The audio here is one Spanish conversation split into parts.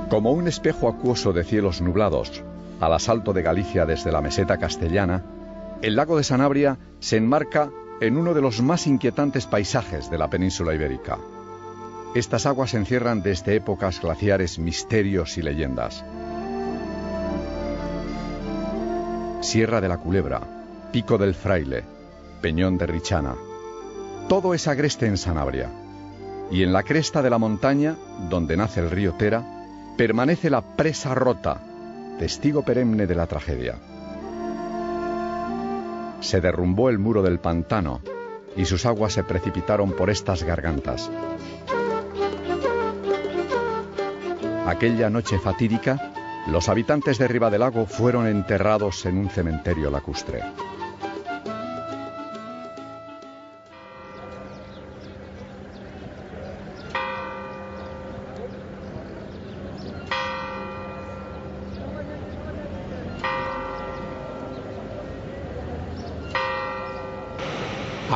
Como un espejo acuoso de cielos nublados, al asalto de Galicia desde la meseta castellana, el lago de Sanabria se enmarca en uno de los más inquietantes paisajes de la península ibérica. Estas aguas encierran desde épocas glaciares misterios y leyendas. Sierra de la Culebra, Pico del Fraile, Peñón de Richana. Todo es agreste en Sanabria. Y en la cresta de la montaña, donde nace el río Tera, permanece la presa rota, testigo perenne de la tragedia. Se derrumbó el muro del pantano y sus aguas se precipitaron por estas gargantas. Aquella noche fatídica, los habitantes de Ribadelago fueron enterrados en un cementerio lacustre.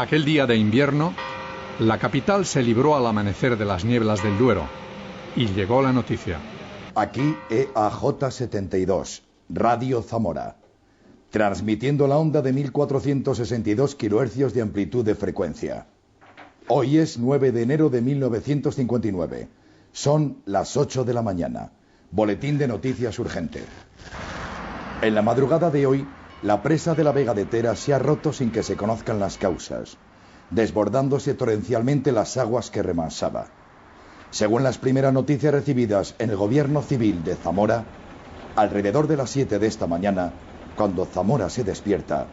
Aquel día de invierno, la capital se libró al amanecer de las nieblas del Duero y llegó la noticia. Aquí EAJ-72, Radio Zamora, transmitiendo la onda de 1462 kHz de amplitud de frecuencia. Hoy es 9 de enero de 1959. Son las 8 de la mañana. Boletín de noticias urgente. En la madrugada de hoy, la presa de la Vega de Tera se ha roto sin que se conozcan las causas, desbordándose torrencialmente las aguas que remansaba. Según las primeras noticias recibidas en el gobierno civil de Zamora, alrededor de las 7 de esta mañana, cuando Zamora se despierta,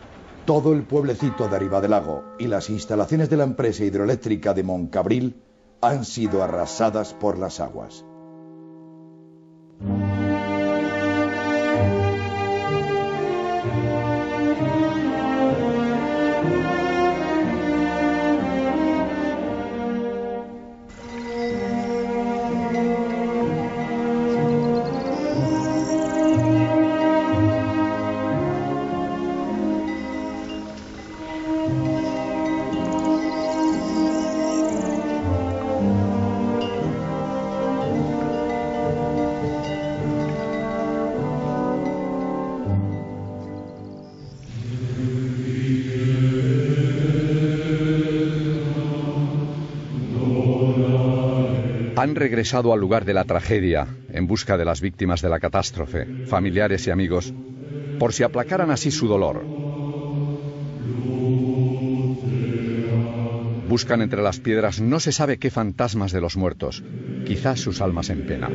todo el pueblecito de Ribadelago y las instalaciones de la empresa hidroeléctrica de Moncabril han sido arrasadas por las aguas. Han regresado al lugar de la tragedia en busca de las víctimas de la catástrofe, familiares y amigos, por si aplacaran así su dolor. Buscan entre las piedras no se sabe qué fantasmas de los muertos, quizás sus almas en pena.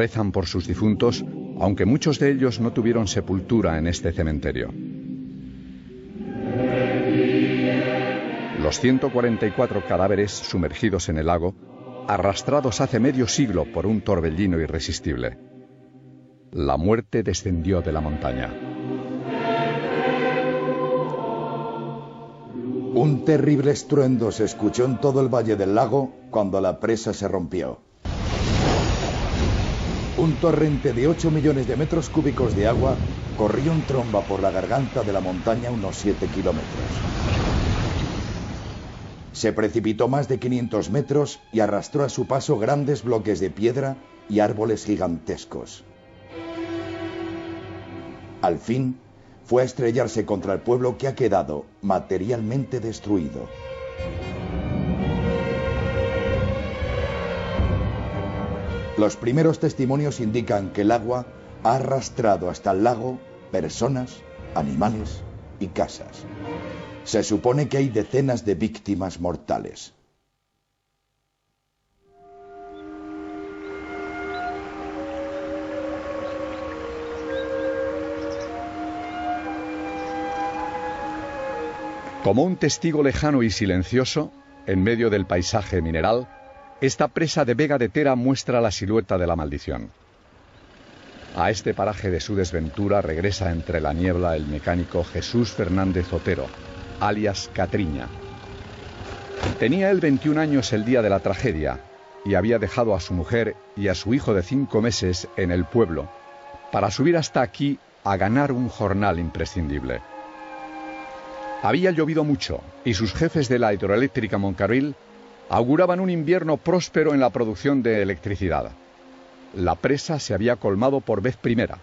Rezan por sus difuntos, aunque muchos de ellos no tuvieron sepultura en este cementerio. Los 144 cadáveres sumergidos en el lago, arrastrados hace medio siglo por un torbellino irresistible. La muerte descendió de la montaña. Un terrible estruendo se escuchó en todo el valle del lago cuando la presa se rompió. Un torrente de 8 millones de metros cúbicos de agua corrió en tromba por la garganta de la montaña unos 7 kilómetros. Se precipitó más de 500 metros y arrastró a su paso grandes bloques de piedra y árboles gigantescos. Al fin, fue a estrellarse contra el pueblo que ha quedado materialmente destruido. Los primeros testimonios indican que el agua ha arrastrado hasta el lago personas, animales y casas. Se supone que hay decenas de víctimas mortales. Como un testigo lejano y silencioso, En medio del paisaje mineral, esta presa de Vega de Tera muestra la silueta de la maldición. A este paraje de su desventura regresa entre la niebla el mecánico Jesús Fernández Otero, alias Catriña. Tenía él 21 años el día de la tragedia y había dejado a su mujer y a su hijo de 5 meses en el pueblo para subir hasta aquí a ganar un jornal imprescindible. Había llovido mucho y sus jefes de la hidroeléctrica Moncarril auguraban un invierno próspero en la producción de electricidad. La presa se había colmado por vez primera.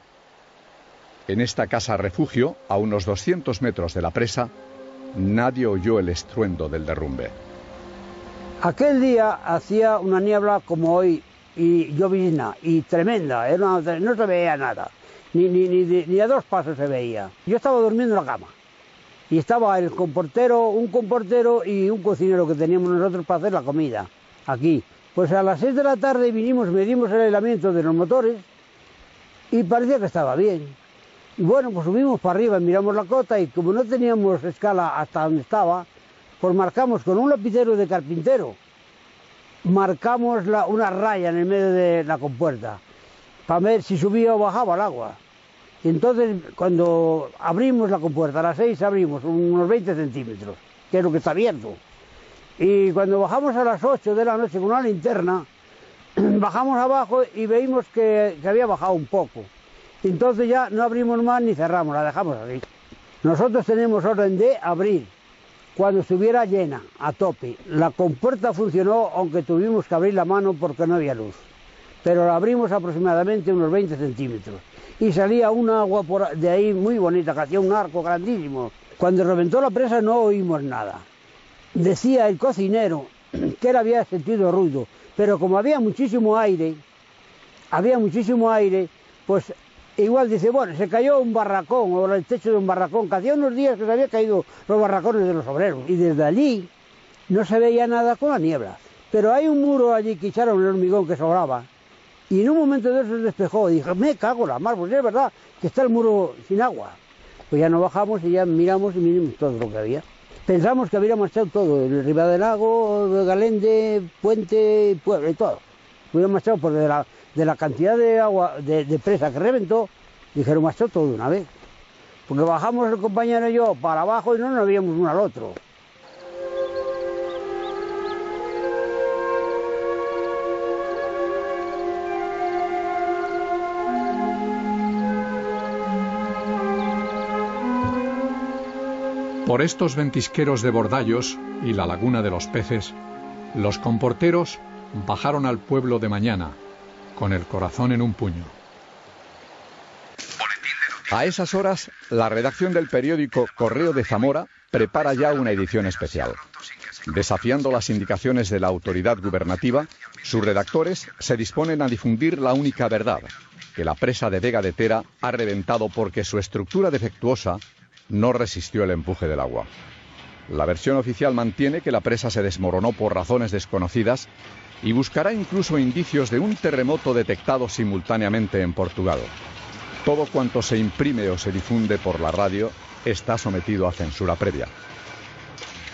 En esta casa refugio, a unos 200 metros de la presa, nadie oyó el estruendo del derrumbe. Aquel día hacía una niebla como hoy y llovizna y tremenda, no se veía nada, ni a 2 pasos se veía. Yo estaba durmiendo en la cama y estaba el comportero, un comportero y un cocinero que teníamos nosotros para hacer la comida aquí. Pues a las 6 de la tarde vinimos, medimos el aislamiento de los motores y parecía que estaba bien. Y bueno, pues subimos para arriba, miramos la cota y como no teníamos escala hasta donde estaba, pues marcamos con un lapicero de carpintero, marcamos una raya en el medio de la compuerta para ver si subía o bajaba el agua. Y entonces cuando abrimos la compuerta, a las 6 abrimos unos 20 centímetros, que es lo que está abierto. Y cuando bajamos a las 8 de la noche con una linterna, bajamos abajo y veíamos que había bajado un poco. Entonces ya no abrimos más ni cerramos, la dejamos así. Nosotros tenemos orden de abrir cuando estuviera llena, a tope. La compuerta funcionó, aunque tuvimos que abrir la mano porque no había luz. Pero la abrimos aproximadamente unos 20 centímetros. Y salía un agua de ahí muy bonita, que hacía un arco grandísimo. Cuando reventó la presa no oímos nada. Decía el cocinero que él había sentido ruido, pero como había muchísimo aire, pues igual dice, bueno, se cayó un barracón o el techo de un barracón, que hacía unos días que se había caído los barracones de los obreros. Y desde allí no se veía nada con la niebla. Pero hay un muro allí que echaron el hormigón que sobraba. Y en un momento de eso se despejó y dije, me cago en la mar, pues es verdad que está el muro sin agua. Pues ya nos bajamos y ya miramos y miramos todo lo que había. Pensamos que había marchado todo, el Ribera del Lago, Galende, Puente, Puebla y todo. Hubiera marchado por de la cantidad de agua, de presa que reventó, dijeron marchó todo de una vez. Porque bajamos el compañero y yo para abajo y no nos veíamos uno al otro. Por estos ventisqueros de Bordallos y la laguna de los peces, los comporteros bajaron al pueblo de mañana, con el corazón en un puño. A esas horas, la redacción del periódico Correo de Zamora prepara ya una edición especial. Desafiando las indicaciones de la autoridad gubernativa, sus redactores se disponen a difundir la única verdad, que la presa de Vega de Tera ha reventado porque su estructura defectuosa no resistió el empuje del agua. La versión oficial mantiene que la presa se desmoronó por razones desconocidas y buscará incluso indicios de un terremoto detectado simultáneamente en Portugal. Todo cuanto se imprime o se difunde por la radio está sometido a censura previa.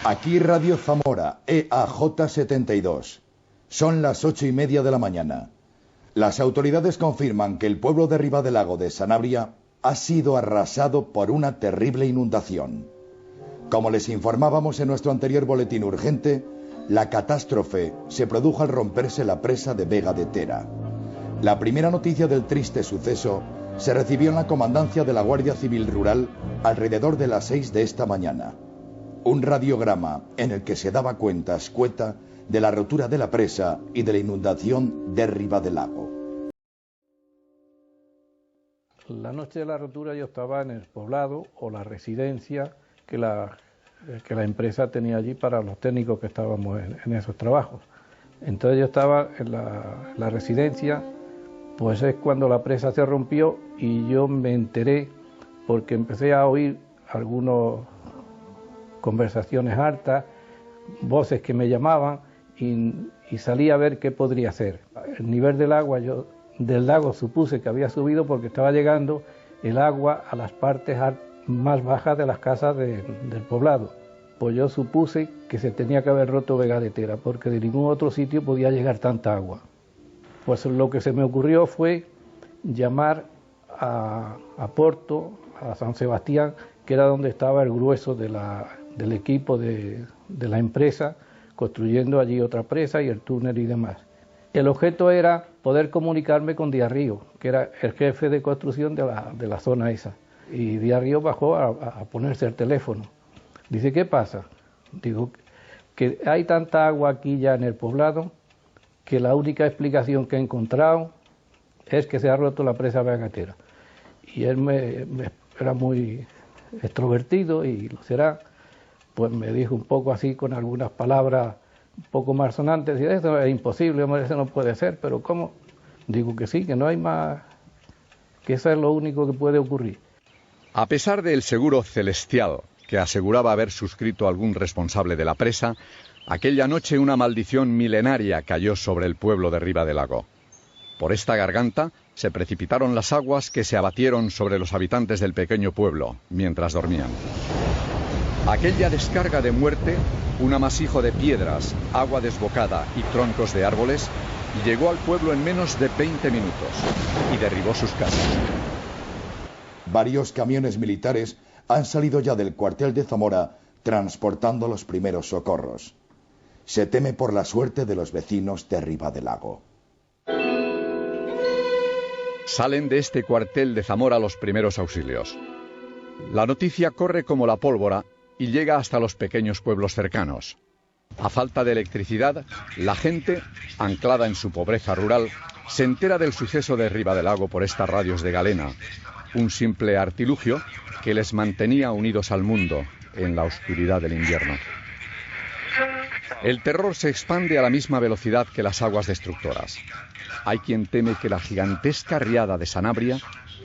Aquí Radio Zamora, EAJ 72. Son las 8:30 de la mañana. Las autoridades confirman que el pueblo de Ribadelago de Sanabria ha sido arrasado por una terrible inundación. Como les informábamos en nuestro anterior boletín urgente, la catástrofe se produjo al romperse la presa de Vega de Tera. La primera noticia del triste suceso se recibió en la comandancia de la Guardia Civil Rural alrededor de las 6 de esta mañana. Un radiograma en el que se daba cuenta escueta de la rotura de la presa y de la inundación de Ribadelago. La noche de la rotura yo estaba en el poblado o la residencia que la empresa tenía allí para los técnicos que estábamos en esos trabajos. Entonces yo estaba en la residencia, pues es cuando la presa se rompió y yo me enteré porque empecé a oír algunas conversaciones altas, voces que me llamaban y salí a ver qué podría hacer. El nivel del agua del lago supuse que había subido porque estaba llegando el agua a las partes más bajas de las casas del poblado. pues yo supuse que se tenía que haber roto Vega de Tera, porque de ningún otro sitio podía llegar tanta agua. Pues lo que se me ocurrió fue llamar a Porto, a San Sebastián, que era donde estaba el grueso del equipo de la empresa, construyendo allí otra presa y el túnel y demás. El objeto era poder comunicarme con Díaz Río, que era el jefe de construcción de la zona esa. Y Díaz Río bajó a ponerse el teléfono. Dice, ¿qué pasa? Digo, que hay tanta agua aquí ya en el poblado que la única explicación que he encontrado es que se ha roto la presa Vega de Tera. Y él era muy extrovertido, y lo será, pues me dijo un poco así, con algunas palabras un poco más sonantes, y eso es imposible, hombre, eso no puede ser, pero ¿cómo? Digo que sí, que no hay más, que eso es lo único que puede ocurrir. A pesar del seguro celestial que aseguraba haber suscrito algún responsable de la presa, aquella noche una maldición milenaria cayó sobre el pueblo de Riba del Lago. Por esta garganta se precipitaron las aguas que se abatieron sobre los habitantes del pequeño pueblo mientras dormían. Aquella descarga de muerte, un amasijo de piedras, agua desbocada y troncos de árboles, llegó al pueblo en menos de 20 minutos y derribó sus casas. Varios camiones militares han salido ya del cuartel de Zamora transportando los primeros socorros. Se teme por la suerte de los vecinos de Riba del Lago. Salen de este cuartel de Zamora los primeros auxilios. La noticia corre como la pólvora y llega hasta los pequeños pueblos cercanos. A falta de electricidad, la gente, anclada en su pobreza rural, se entera del suceso de Riba del Lago por estas radios de galena, un simple artilugio que les mantenía unidos al mundo en la oscuridad del invierno. El terror se expande a la misma velocidad que las aguas destructoras. Hay quien teme que la gigantesca riada de Sanabria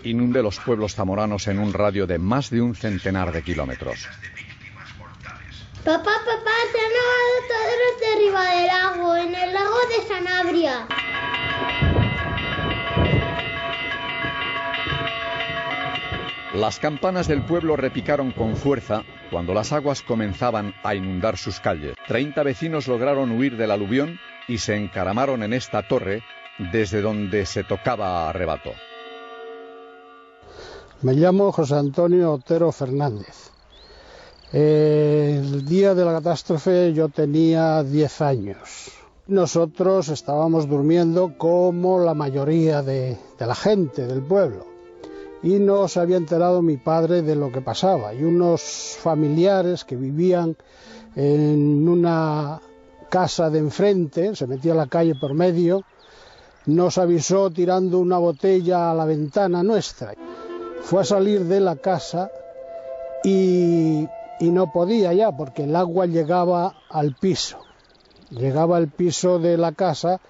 inunde los pueblos zamoranos en un radio de más de un centenar de kilómetros. Papá, se han ahogado todos los de Riba del Lago, en el lago de Sanabria. Las campanas del pueblo repicaron con fuerza cuando las aguas comenzaban a inundar sus calles. 30 vecinos lograron huir del aluvión y se encaramaron en esta torre desde donde se tocaba a rebato. Me llamo José Antonio Otero Fernández. El día de la catástrofe yo tenía 10 años. Nosotros estábamos durmiendo como la mayoría de la gente del pueblo. Y no se había enterado mi padre de lo que pasaba. Y unos familiares que vivían en una casa de enfrente, se metía la calle por medio, nos avisó tirando una botella a la ventana nuestra. Fue a salir de la casa y no podía ya, porque el agua llegaba al piso. Llegaba al piso de la casa,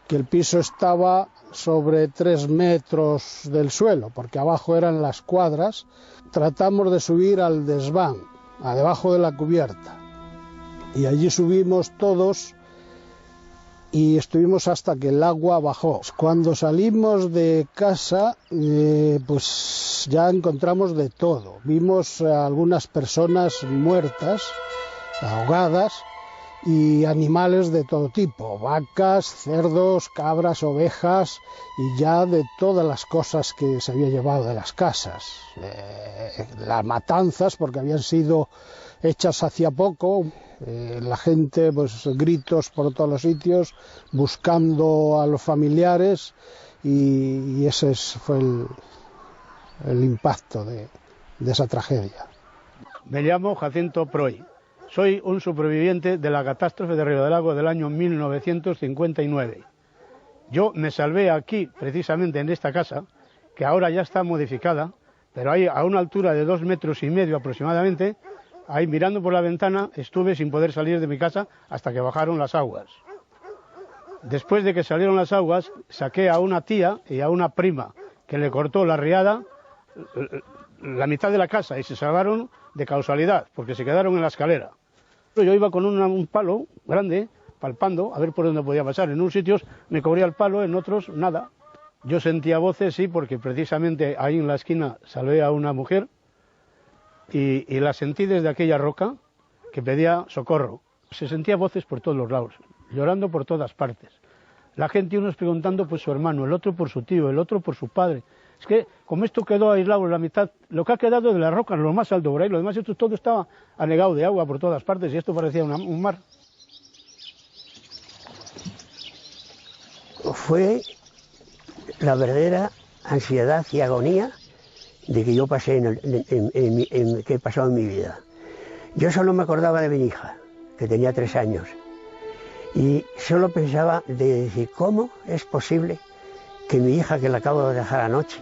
que el piso estaba sobre 3 metros del suelo, porque abajo eran las cuadras. Tratamos de subir al desván, a debajo de la cubierta, y allí subimos todos y estuvimos hasta que el agua bajó. Cuando salimos de casa, pues ya encontramos de todo. Vimos a algunas personas muertas, ahogadas, y animales de todo tipo, vacas, cerdos, cabras, ovejas, y ya de todas las cosas que se había llevado de las casas. Las matanzas, porque habían sido hechas hacía poco, la gente, pues gritos por todos los sitios, buscando a los familiares, y ese fue el impacto de esa tragedia. Me llamo Jacinto Proy. Soy un superviviente de la catástrofe de Riba del Lago del año 1959. Yo me salvé aquí, precisamente en esta casa, que ahora ya está modificada, pero ahí a una altura de 2,5 metros aproximadamente, ahí mirando por la ventana, estuve sin poder salir de mi casa hasta que bajaron las aguas. Después de que salieron las aguas, saqué a una tía y a una prima que le cortó la riada la mitad de la casa y se salvaron de causalidad, porque se quedaron en la escalera. Yo iba con un palo grande, palpando, a ver por dónde podía pasar. En unos sitios me cubría el palo, en otros nada. Yo sentía voces, sí, porque precisamente ahí en la esquina salvé a una mujer y la sentí desde aquella roca, que pedía socorro. Se sentía voces por todos los lados, llorando por todas partes. La gente, unos preguntando por su hermano, el otro por su tío, el otro por su padre. Es que como esto quedó aislado en la mitad, lo que ha quedado de las rocas, lo más alto por ahí, lo demás esto todo estaba anegado de agua por todas partes y esto parecía un mar. Fue la verdadera ansiedad y agonía de que yo pasé que he pasado en mi vida. Yo solo me acordaba de mi hija, que tenía 3 años, y solo pensaba de decir, ¿cómo es posible que mi hija, que la acabo de dejar anoche,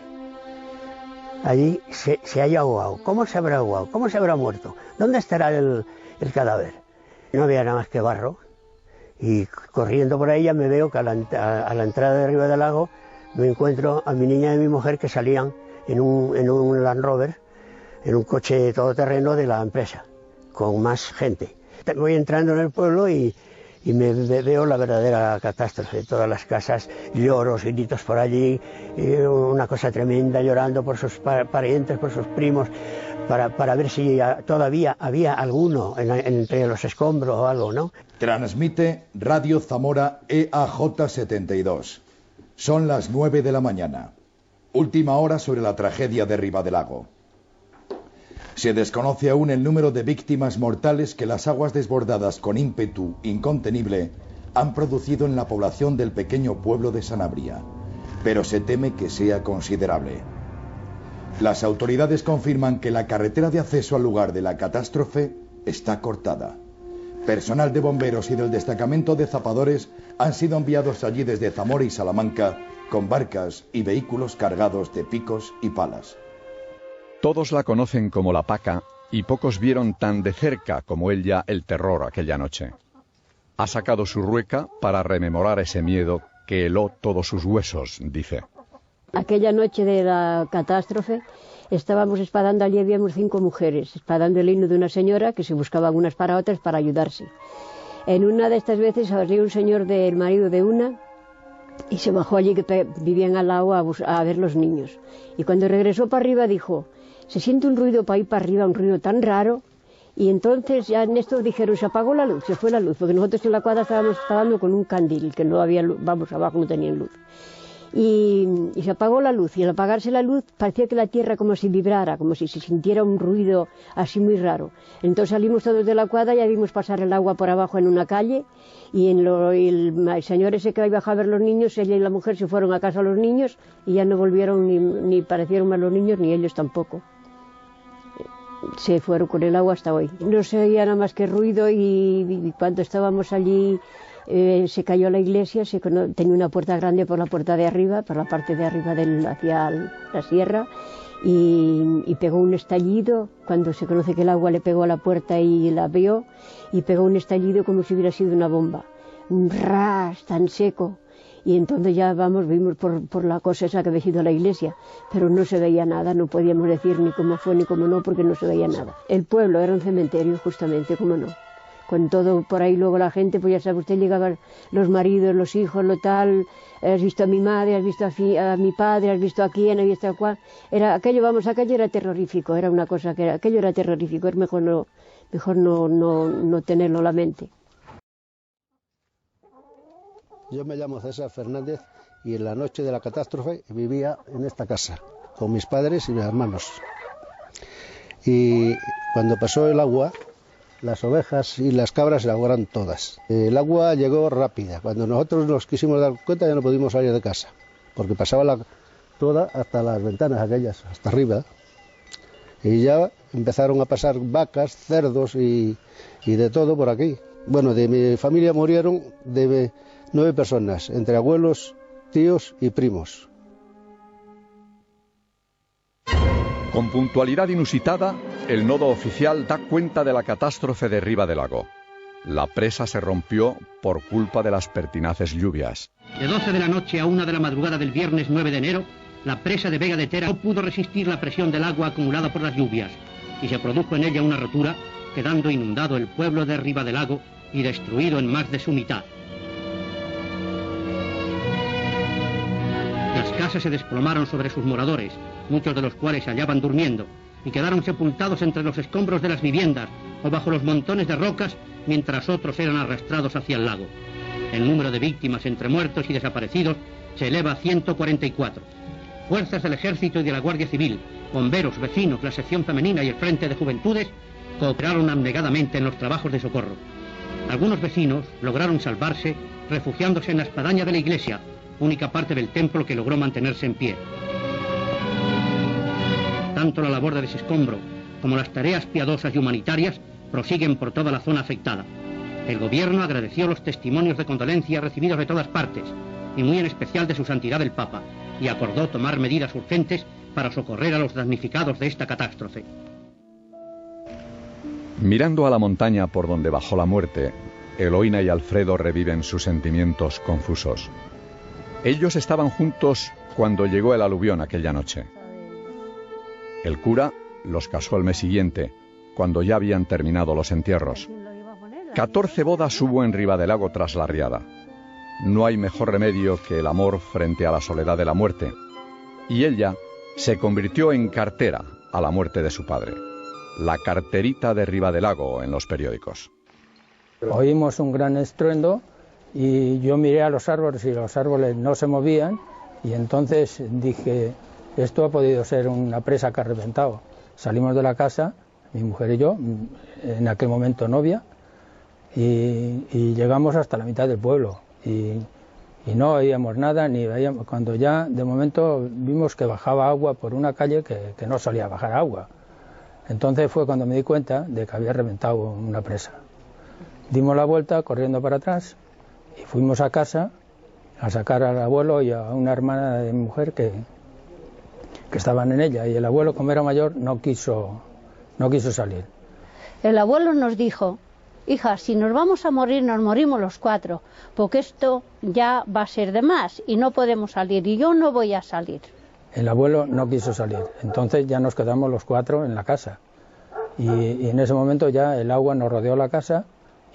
allí se haya ahogado? ¿Cómo se habrá ahogado? ¿Cómo se habrá muerto? ¿Dónde estará el cadáver? No había nada más que barro, y corriendo por ahí ya me veo que a la entrada de Riva del Lago me encuentro a mi niña y a mi mujer que salían en un Land Rover, en un coche todoterreno de la empresa, con más gente. Voy entrando en el pueblo y me veo la verdadera catástrofe. Todas las casas, lloros y gritos por allí, una cosa tremenda, llorando por sus parientes, por sus primos, para ver si todavía había alguno entre los escombros o algo, ¿no? Transmite Radio Zamora EAJ72. Son las 9 de la mañana. Última hora sobre la tragedia de Riva del Lago. Se desconoce aún el número de víctimas mortales que las aguas desbordadas con ímpetu incontenible han producido en la población del pequeño pueblo de Sanabria, pero se teme que sea considerable. Las autoridades confirman que la carretera de acceso al lugar de la catástrofe está cortada. Personal de bomberos y del destacamento de zapadores han sido enviados allí desde Zamora y Salamanca con barcas y vehículos cargados de picos y palas. Todos la conocen como la Paca y pocos vieron tan de cerca como ella el terror aquella noche. Ha sacado su rueca para rememorar ese miedo que heló todos sus huesos, dice. Aquella noche de la catástrofe estábamos espadando, allí habíamos 5 mujeres, espadando el hino de una señora que se buscaban unas para otras para ayudarse. En una de estas veces salió un señor del marido de una y se bajó allí que vivían al lado a ver los niños. Y cuando regresó para arriba dijo, se siente un ruido para ir para arriba, un ruido tan raro. Y entonces ya en esto dijeron, se apagó la luz, se fue la luz, porque nosotros en la cuadra estábamos espadando con un candil, que no había luz, vamos, abajo no tenían luz. Y se apagó la luz, y al apagarse la luz parecía que la tierra como si vibrara, como si se sintiera un ruido así muy raro. Entonces salimos todos de la cuadra, ya vimos pasar el agua por abajo en una calle, y el señor ese que iba a ver los niños, ella y la mujer se fueron a casa a los niños, y ya no volvieron ni parecieron más los niños, ni ellos tampoco. Se fueron con el agua hasta hoy. No se oía nada más que ruido, y cuando estábamos allí se cayó la iglesia, tenía una puerta grande por la puerta de arriba, por la parte de arriba hacia la sierra, y pegó un estallido, cuando se conoce que el agua le pegó a la puerta y la vio, y pegó un estallido como si hubiera sido una bomba, un ras tan seco. Y entonces ya vimos por la cosa esa que había sido la iglesia, pero no se veía nada, no podíamos decir ni cómo fue ni cómo no, porque no se veía nada. El pueblo era un cementerio, justamente, cómo no. Con todo por ahí luego la gente, pues ya sabe usted, llegaban los maridos, los hijos, lo tal, has visto a mi madre, has visto a mi padre, has visto a quién, has visto a cuál. Aquello era terrorífico, era una cosa que aquello era terrorífico, es mejor no tenerlo en la mente. Yo me llamo César Fernández y en la noche de la catástrofe vivía en esta casa con mis padres y mis hermanos. Y cuando pasó el agua, las ovejas y las cabras se ahogaron todas. El agua llegó rápida. Cuando nosotros nos quisimos dar cuenta ya no pudimos salir de casa, porque pasaba toda hasta las ventanas aquellas, hasta arriba. Y ya empezaron a pasar vacas, cerdos y de todo por aquí. Bueno, de mi familia murieron 9 personas, entre abuelos, tíos y primos. Con puntualidad inusitada, el nodo oficial da cuenta de la catástrofe de Riva del Lago. La presa se rompió por culpa de las pertinaces lluvias. De 12 de la noche a 1 de la madrugada del viernes 9 de enero, la presa de Vega de Tera no pudo resistir la presión del agua acumulada por las lluvias y se produjo en ella una rotura, quedando inundado el pueblo de Riva del Lago y destruido en más de su mitad. Las casas se desplomaron sobre sus moradores, muchos de los cuales se hallaban durmiendo, y quedaron sepultados entre los escombros de las viviendas, o bajo los montones de rocas, mientras otros eran arrastrados hacia el lago. El número de víctimas entre muertos y desaparecidos se eleva a 144. Fuerzas del Ejército y de la Guardia Civil, bomberos, vecinos, la sección femenina y el Frente de Juventudes cooperaron abnegadamente en los trabajos de socorro. Algunos vecinos lograron salvarse refugiándose en la espadaña de la iglesia, única parte del templo que logró mantenerse en pie. Tanto la labor de desescombro como las tareas piadosas y humanitarias prosiguen por toda la zona afectada. El gobierno agradeció los testimonios de condolencia recibidos de todas partes, y muy en especial de su santidad el Papa, y acordó tomar medidas urgentes para socorrer a los damnificados de esta catástrofe. Mirando a la montaña por donde bajó la muerte, Eloína y Alfredo reviven sus sentimientos confusos. Ellos estaban juntos cuando llegó el aluvión aquella noche. El cura los casó el mes siguiente, cuando ya habían terminado los entierros. 14 bodas hubo en Ribadelago tras la riada. No hay mejor remedio que el amor frente a la soledad de la muerte. Y ella se convirtió en cartera a la muerte de su padre. La carterita de Ribadelago en los periódicos. Oímos un gran estruendo y yo miré a los árboles y los árboles no se movían, y entonces dije, esto ha podido ser una presa que ha reventado. Salimos de la casa, mi mujer y yo, en aquel momento novia, y llegamos hasta la mitad del pueblo y no oíamos nada, ni veíamos, cuando ya de momento vimos que bajaba agua por una calle que no solía bajar agua. Entonces fue cuando me di cuenta de que había reventado una presa. Dimos la vuelta corriendo para atrás y fuimos a casa a sacar al abuelo y a una hermana de mi mujer que estaban en ella, y el abuelo, como era mayor, no quiso salir. El abuelo nos dijo, hija, si nos vamos a morir, nos morimos los 4, porque esto ya va a ser de más y no podemos salir, y yo no voy a salir. El abuelo no quiso salir, entonces ya nos quedamos los 4 en la casa, y en ese momento ya el agua nos rodeó la casa,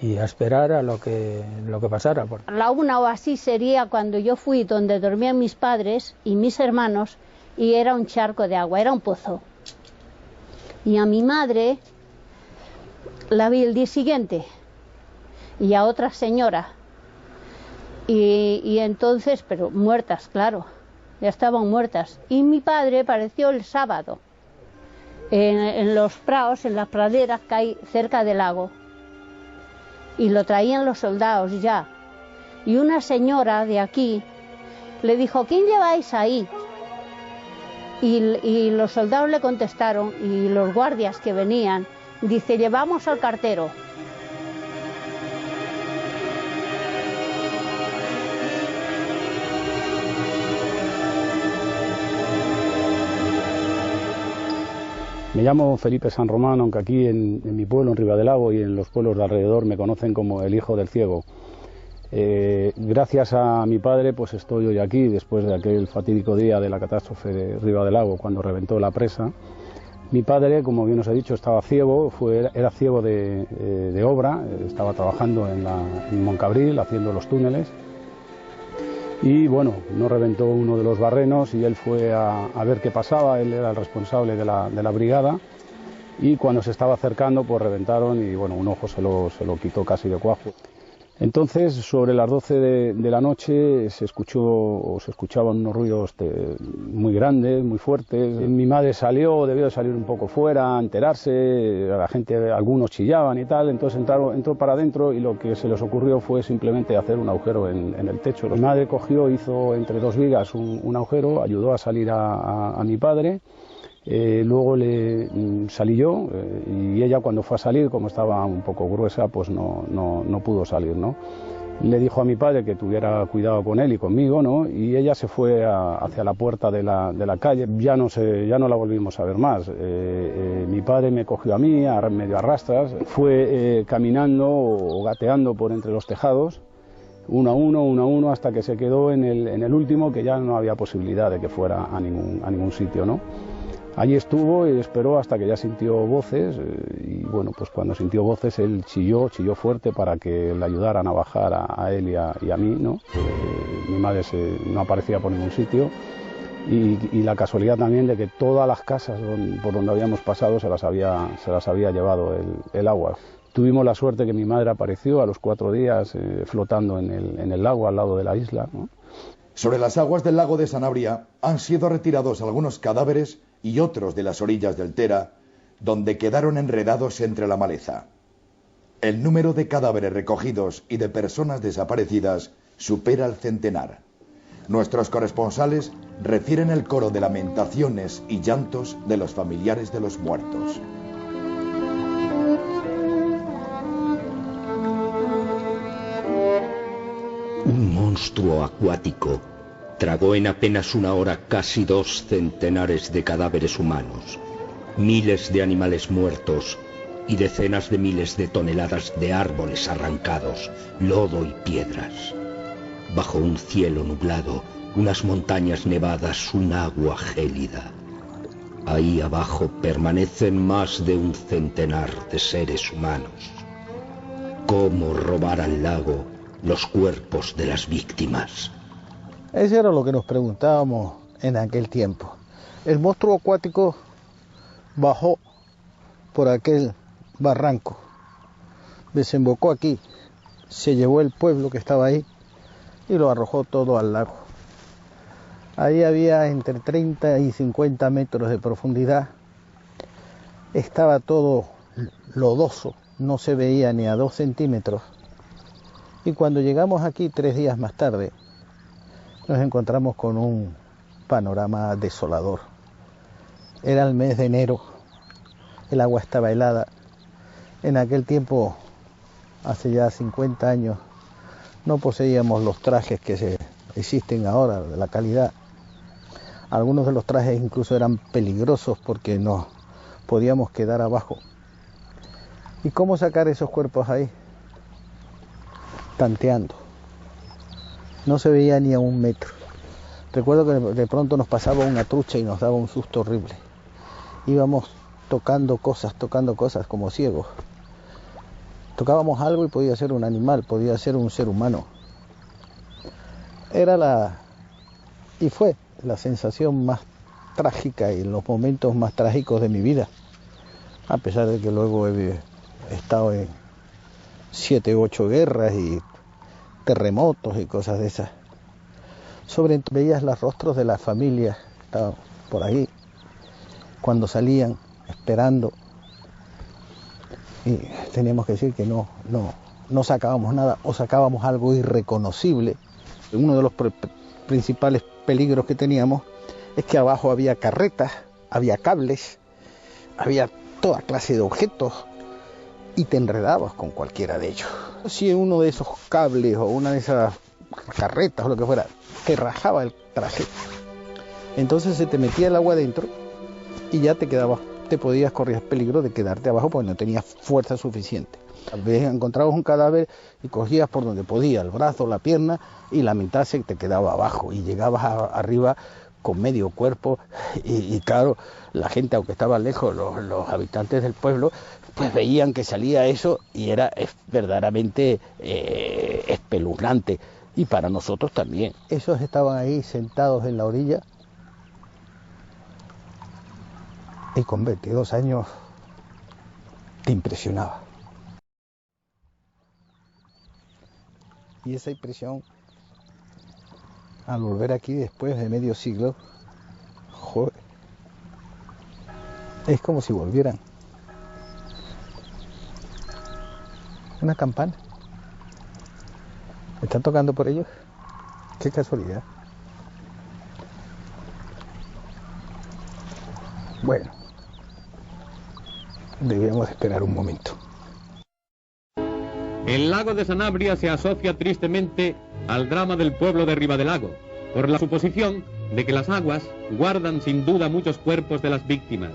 y a esperar a lo que pasara. La 1 o así sería cuando yo fui donde dormían mis padres y mis hermanos, y era un charco de agua, era un pozo. Y a mi madre la vi el día siguiente, y a otra señora, y entonces, pero muertas, claro, ya estaban muertas. Y mi padre apareció el sábado en los prados, en las praderas que hay cerca del lago, y lo traían los soldados ya. Y una señora de aquí le dijo, ¿quién lleváis ahí? Y los soldados le contestaron, y los guardias que venían, dice, llevamos al cartero. Me llamo Felipe San Román, aunque aquí en mi pueblo, en Ribadelago, y en los pueblos de alrededor me conocen como el hijo del ciego. Gracias a mi padre pues estoy hoy aquí, después de aquel fatídico día de la catástrofe de Ribadelago, cuando reventó la presa. Mi padre, como bien os he dicho, estaba ciego, era ciego de obra, estaba trabajando en Moncabril, haciendo los túneles. Y bueno, no reventó uno de los barrenos y él fue a ver qué pasaba. Él era el responsable de la brigada, y cuando se estaba acercando pues reventaron, y bueno, un ojo se lo quitó casi de cuajo. Entonces, sobre las 12 de la noche se escuchaban unos ruidos muy grandes, muy fuertes. Mi madre debió de salir un poco fuera a enterarse, la gente, algunos chillaban y tal, entonces entró para adentro, y lo que se les ocurrió fue simplemente hacer un agujero en el techo. Mi madre hizo entre 2 vigas un agujero, ayudó a salir a mi padre. Luego salí yo, y ella, cuando fue a salir, como estaba un poco gruesa, pues no pudo salir, ¿no? Le dijo a mi padre que tuviera cuidado con él y conmigo, ¿no? Y ella se fue hacia la puerta de la calle. Ya no la volvimos a ver más. Mi padre me cogió a mí, medio a rastras, fue caminando o gateando por entre los tejados, uno a uno, hasta que se quedó en el último, que ya no había posibilidad de que fuera a ningún sitio, ¿no? Allí estuvo y esperó hasta que ya sintió voces, y bueno, pues cuando sintió voces él chilló fuerte para que le ayudaran a bajar a él y a mí, ¿no? Mi madre no aparecía por ningún sitio, y la casualidad también de que todas las casas por donde habíamos pasado se las había llevado el agua. Tuvimos la suerte que mi madre apareció a los 4 días flotando en el lago al lado de la isla, ¿no? Sobre las aguas del lago de Sanabria han sido retirados algunos cadáveres y otros de las orillas del Tera, donde quedaron enredados entre la maleza. El número de cadáveres recogidos y de personas desaparecidas supera el centenar. Nuestros corresponsales refieren el coro de lamentaciones y llantos de los familiares de los muertos. Un monstruo acuático tragó en apenas una hora casi 2 centenares de cadáveres humanos, miles de animales muertos y decenas de miles de toneladas de árboles arrancados, lodo y piedras. Bajo un cielo nublado, unas montañas nevadas, un agua gélida. Ahí abajo permanecen más de 1 centenar de seres humanos. ¿Cómo robar al lago los cuerpos de las víctimas? Eso era lo que nos preguntábamos en aquel tiempo. El monstruo acuático bajó por aquel barranco, desembocó aquí, se llevó el pueblo que estaba ahí y lo arrojó todo al lago. Ahí había entre 30 y 50 metros de profundidad, estaba todo lodoso, no se veía ni a 2 centímetros. Y cuando llegamos aquí 3 días más tarde, nos encontramos con un panorama desolador. Era el mes de enero, el agua estaba helada. En aquel tiempo, hace ya 50 años, no poseíamos los trajes que existen ahora, de la calidad. Algunos de los trajes incluso eran peligrosos porque nos podíamos quedar abajo. ¿Y cómo sacar esos cuerpos ahí? Tanteando. No se veía ni a 1 metro. Recuerdo que de pronto nos pasaba una trucha y nos daba un susto horrible. Íbamos tocando cosas como ciegos. Tocábamos algo y podía ser un animal, podía ser un ser humano. Fue la sensación más trágica y los momentos más trágicos de mi vida. A pesar de que luego he estado en 7 u 8 guerras y terremotos y cosas de esas. Veías los rostros de las familias, estaban por ahí, cuando salían, esperando. Y teníamos que decir que no sacábamos nada o sacábamos algo irreconocible. Uno de los principales peligros que teníamos es que abajo había carretas, había cables, había toda clase de objetos y te enredabas con cualquiera de ellos. Si uno de esos cables o una de esas carretas o lo que fuera te rajaba el traje, entonces se te metía el agua dentro y ya te corrías peligro de quedarte abajo porque no tenías fuerza suficiente. A veces encontrabas un cadáver y cogías por donde podía, el brazo, la pierna, y la mitad se te quedaba abajo y llegabas arriba con medio cuerpo y claro, la gente, aunque estaba lejos, los habitantes del pueblo, pues veían que salía eso y era verdaderamente espeluznante. Y para nosotros también. Esos estaban ahí sentados en la orilla y con 22 años te impresionaba. Y esa impresión, al volver aquí después de medio siglo, joder, es como si volvieran. Una campana. ¿Me están tocando por ellos? Qué casualidad. Bueno, debíamos esperar un momento. El lago de Sanabria se asocia tristemente al drama del pueblo de Ribadelago, por la suposición de que las aguas guardan sin duda muchos cuerpos de las víctimas.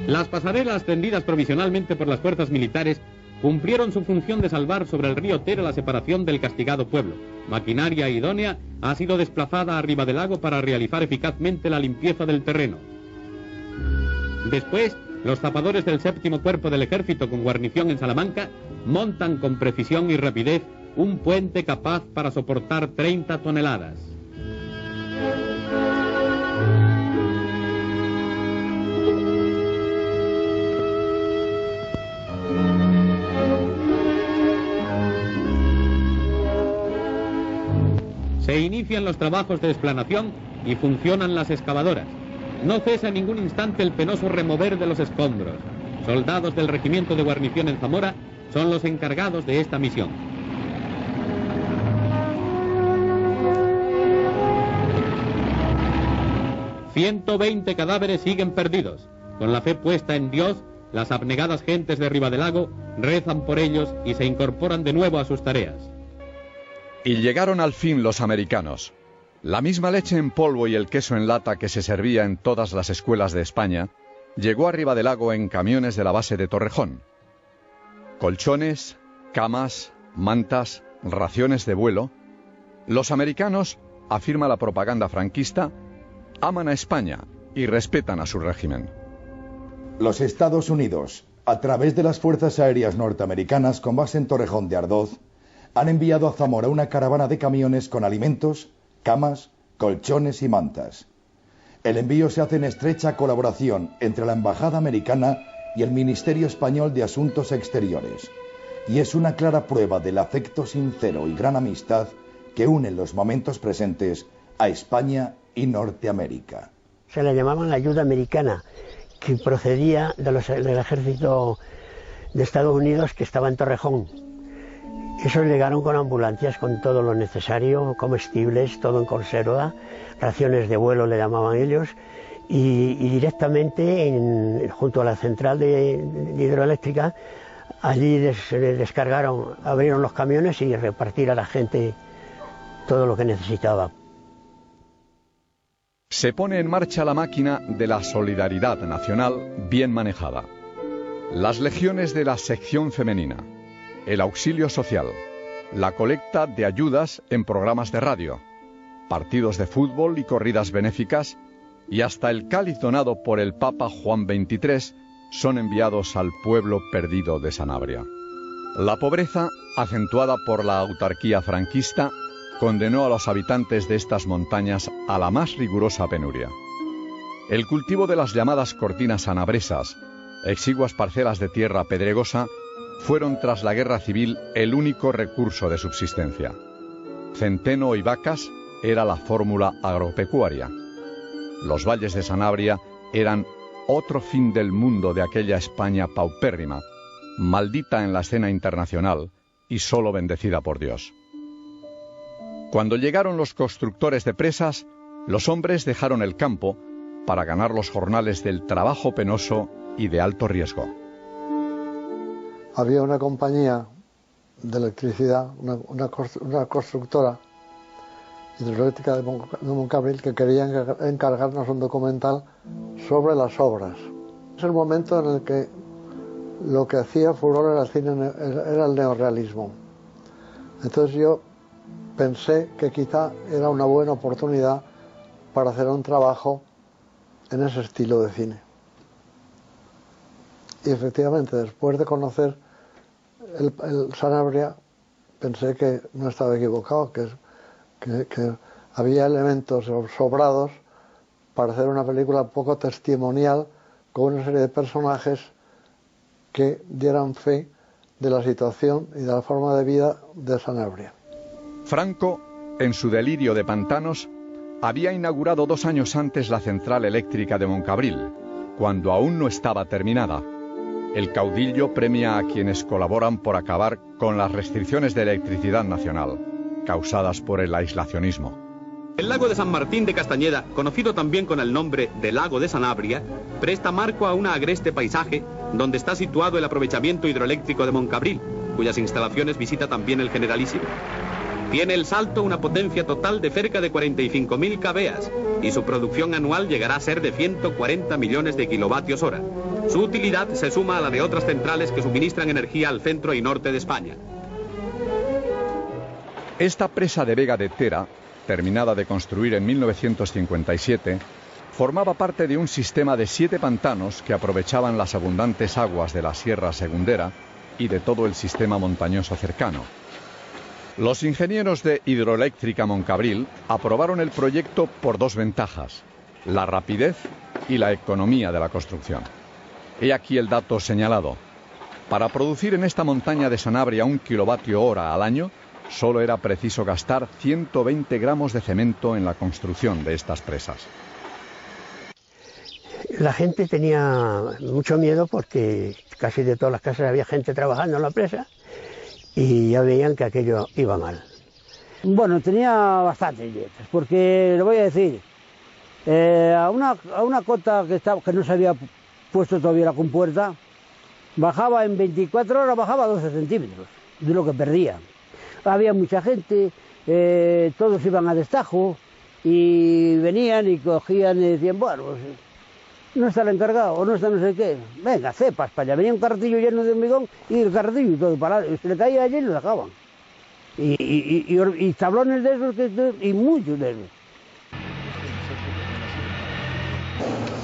Las pasarelas tendidas provisionalmente por las fuerzas militares cumplieron su función de salvar sobre el río Tera la separación del castigado pueblo. Maquinaria idónea ha sido desplazada a Ribadelago para realizar eficazmente la limpieza del terreno. Después, los zapadores del 7º Cuerpo del Ejército con guarnición en Salamanca montan con precisión y rapidez un puente capaz para soportar 30 toneladas. Se inician los trabajos de explanación y funcionan las excavadoras. No cesa en ningún instante el penoso remover de los escombros. Soldados del Regimiento de Guarnición en Zamora son los encargados de esta misión. ...120 cadáveres siguen perdidos. Con la fe puesta en Dios, las abnegadas gentes de Ribadelago rezan por ellos y se incorporan de nuevo a sus tareas. Y llegaron al fin los americanos. La misma leche en polvo y el queso en lata que se servía en todas las escuelas de España llegó a Ribadelago en camiones de la base de Torrejón. Colchones, camas, mantas, raciones de vuelo. Los americanos, afirma la propaganda franquista, aman a España y respetan a su régimen. Los Estados Unidos, a través de las Fuerzas Aéreas Norteamericanas con base en Torrejón de Ardoz, han enviado a Zamora una caravana de camiones con alimentos, camas, colchones y mantas. El envío se hace en estrecha colaboración entre la Embajada Americana y el Ministerio Español de Asuntos Exteriores, y es una clara prueba del afecto sincero y gran amistad que une en los momentos presentes a España y Norteamérica. Se le llamaban la ayuda americana, que procedía del ejército de Estados Unidos que estaba en Torrejón. Esos llegaron con ambulancias, con todo lo necesario, comestibles, todo en conserva, raciones de vuelo le llamaban ellos, y directamente junto a la central de hidroeléctrica, allí descargaron, abrieron los camiones y repartir a la gente todo lo que necesitaba. Se pone en marcha la máquina de la solidaridad nacional bien manejada. Las legiones de la sección femenina, el auxilio social, la colecta de ayudas en programas de radio, partidos de fútbol y corridas benéficas, y hasta el cáliz donado por el Papa Juan XXIII son enviados al pueblo perdido de Sanabria. La pobreza, acentuada por la autarquía franquista, condenó a los habitantes de estas montañas a la más rigurosa penuria. El cultivo de las llamadas cortinas sanabresas, exiguas parcelas de tierra pedregosa, fueron tras la guerra civil el único recurso de subsistencia. Centeno y vacas era la fórmula agropecuaria. Los valles de Sanabria eran otro fin del mundo de aquella España paupérrima, maldita en la escena internacional y solo bendecida por Dios. Cuando llegaron los constructores de presas, los hombres dejaron el campo para ganar los jornales del trabajo penoso y de alto riesgo. Había una compañía de electricidad, una constructora hidroeléctrica de Moncabril, que quería encargarnos un documental sobre las obras. Es el momento en el que lo que hacía furor en el cine era el neorrealismo. Entonces yo pensé que quizá era una buena oportunidad para hacer un trabajo en ese estilo de cine. Y efectivamente, después de conocer el Sanabria, pensé que no estaba equivocado, que había elementos sobrados para hacer una película poco testimonial con una serie de personajes que dieran fe de la situación y de la forma de vida de Sanabria. Franco, en su delirio de pantanos, había inaugurado 2 años antes la central eléctrica de Moncabril, cuando aún no estaba terminada. El caudillo premia a quienes colaboran por acabar con las restricciones de electricidad nacional, causadas por el aislacionismo. El lago de San Martín de Castañeda, conocido también con el nombre de Lago de Sanabria, presta marco a un agreste paisaje donde está situado el aprovechamiento hidroeléctrico de Moncabril, cuyas instalaciones visita también el Generalísimo. Tiene el Salto una potencia total de cerca de 45.000 kVA y su producción anual llegará a ser de 140 millones de kilovatios hora. Su utilidad se suma a la de otras centrales que suministran energía al centro y norte de España. Esta presa de Vega de Tera, terminada de construir en 1957, formaba parte de un sistema de 7 pantanos que aprovechaban las abundantes aguas de la Sierra Segundera y de todo el sistema montañoso cercano. Los ingenieros de Hidroeléctrica Moncabril aprobaron el proyecto por 2 ventajas: la rapidez y la economía de la construcción. He aquí el dato señalado. Para producir en esta montaña de Sanabria 1 kilovatio-hora al año, solo era preciso gastar 120 gramos de cemento en la construcción de estas presas. La gente tenía mucho miedo porque casi de todas las casas había gente trabajando en la presa y ya veían que aquello iba mal. Bueno, tenía bastantes dietas, porque le voy a decir, a una cota que no se había puesto todavía la compuerta, bajaba en 24 horas, bajaba 12 centímetros de lo que perdía. Había mucha gente, todos iban a destajo y venían y cogían y decían, bueno, pues, no está el encargado, o no está no sé qué, venga, cepas para allá. Venía un carretillo lleno de hormigón y el carretillo y todo para se le caía allí y lo dejaban. Y tablones de esos, y muchos de esos.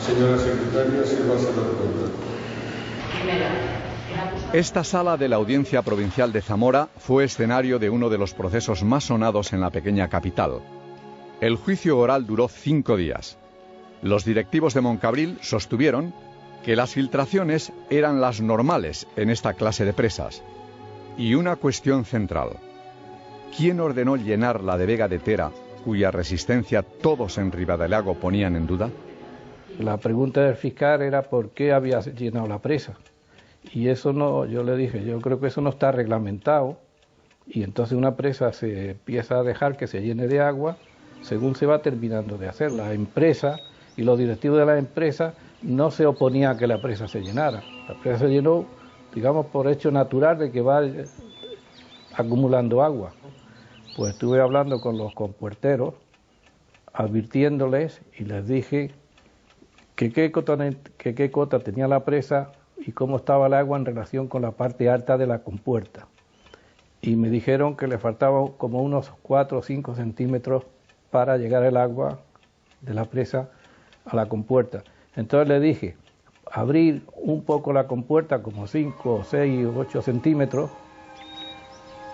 Señora secretaria, sírvase la pregunta. Esta sala de la Audiencia Provincial de Zamora fue escenario de uno de los procesos más sonados en la pequeña capital. El juicio oral duró 5 días. Los directivos de Moncabril sostuvieron que las filtraciones eran las normales en esta clase de presas. Y una cuestión central: ¿quién ordenó llenar la de Vega de Tera, cuya resistencia todos en Ribadelago ponían en duda? La pregunta del fiscal era por qué había llenado la presa. Y eso no, yo le dije, yo creo que eso no está reglamentado. Y entonces una presa se empieza a dejar que se llene de agua según se va terminando de hacer. La empresa y los directivos de la empresa no se oponían a que la presa se llenara. La presa se llenó, digamos, por hecho natural de que va acumulando agua. Pues estuve hablando con los compuerteros, advirtiéndoles, y les dije que qué cota tenía la presa y cómo estaba el agua en relación con la parte alta de la compuerta. Y me dijeron que le faltaba como unos 4 o 5 centímetros para llegar el agua de la presa a la compuerta. Entonces le dije, abrir un poco la compuerta, como 5, 6 o 8 centímetros,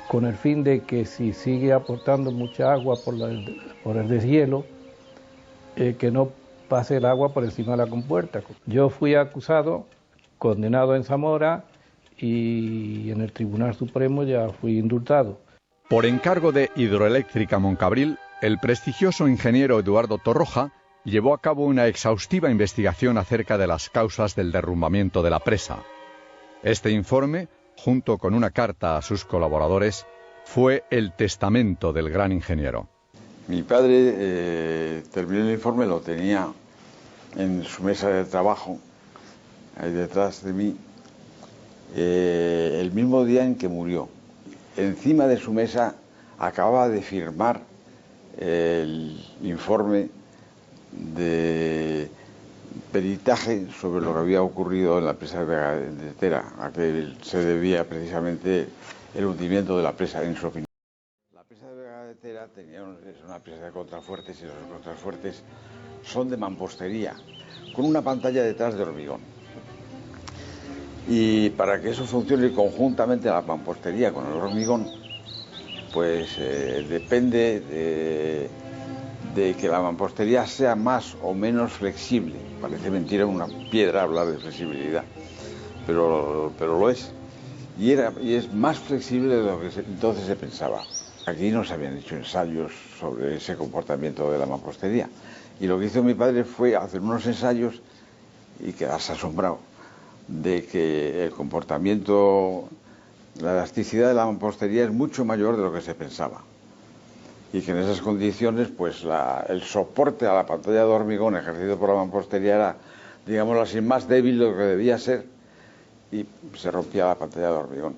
con el fin de que si sigue aportando mucha agua por el deshielo, que no pase el agua por encima de la compuerta. Yo fui acusado, condenado en Zamora, y en el Tribunal Supremo ya fui indultado. Por encargo de Hidroeléctrica Moncabril, el prestigioso ingeniero Eduardo Torroja llevó a cabo una exhaustiva investigación acerca de las causas del derrumbamiento de la presa. Este informe, junto con una carta a sus colaboradores, fue el testamento del gran ingeniero. Mi padre terminó el informe, lo tenía en su mesa de trabajo, ahí detrás de mí, el mismo día en que murió. Encima de su mesa acababa de firmar el informe de peritaje sobre lo que había ocurrido en la presa de Vega de Tera, a que se debía precisamente el hundimiento de la presa, en su opinión. La presa de Vega de Tera es una presa de contrafuertes, y los contrafuertes son de mampostería, con una pantalla detrás de hormigón. Y para que eso funcione conjuntamente, la mampostería con el hormigón, pues depende de que la mampostería sea más o menos flexible. Parece mentira una piedra hablar de flexibilidad, pero lo es. Y es más flexible de lo que entonces se pensaba. Aquí no se habían hecho ensayos sobre ese comportamiento de la mampostería. Y lo que hizo mi padre fue hacer unos ensayos y quedarse asombrado de que el comportamiento, la elasticidad de la mampostería es mucho mayor de lo que se pensaba. Y que en esas condiciones, pues el soporte a la pantalla de hormigón ejercido por la mampostería era, digámoslo así, más débil de lo que debía ser, y se rompía la pantalla de hormigón.